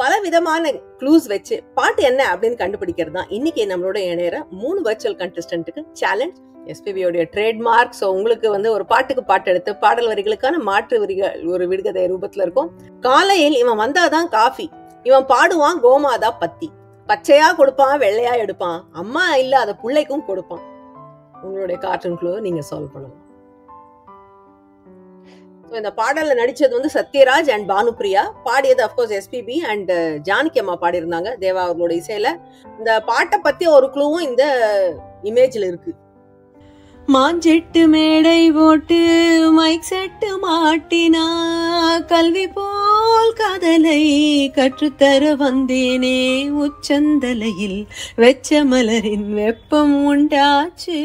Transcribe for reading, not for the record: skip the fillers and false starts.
பல விதமான க்ளூஸ் வச்சு பாட்டு என்ன அப்படின்னு கண்டுபிடிக்கிறது தான் இன்னைக்கு நம்மளோட இணையற 3 வர்ச்சுவல் கண்டஸ்டன்ட்டுக்கு சேலஞ்ச். எஸ்பிபியோடைய ட்ரேட்மார்க். ஸோ உங்களுக்கு ஒரு பாட்டுக்கு பாட்டு எடுத்து பாடல் வரிகளுக்கான மாற்று வரிகள் ஒரு விடுகதை ரூபத்துல இருக்கும். காலையில் இவன் வந்தாதான் காஃபி, இவன் பாடுவான் கோமாதா பத்தி, பச்சையா கொடுப்பான் வெள்ளையா எடுப்பான், அம்மா இல்ல அத பிள்ளைக்கும் கொடுப்பான். உங்களுடைய கார்ட்டூன் க்ளூ நீங்க சால்வ் பண்ணலாம். இந்த பாடல்ல நடிச்சது சத்யராஜ் அண்ட் பானுப்ரியா. பாடியது அப்கோர்ஸ் எஸ்பிபி அண்ட் ஜானகி அம்மா பாடியிருந்தாங்க தேவா அவர்களோட இசையில. இந்த பாட்டை பத்தி ஒரு க்ளூவும் இந்த இமேஜ்ல இருக்கு. மாஞ்செட்டு மேடை போட்டு மைக் செட்டு மாட்டினா, கல்வி போல் காதலை கற்றுத்தர வந்தேனே, உச்சந்தலையில் வெச்ச மலரின் வெப்பம் உண்டாச்சு.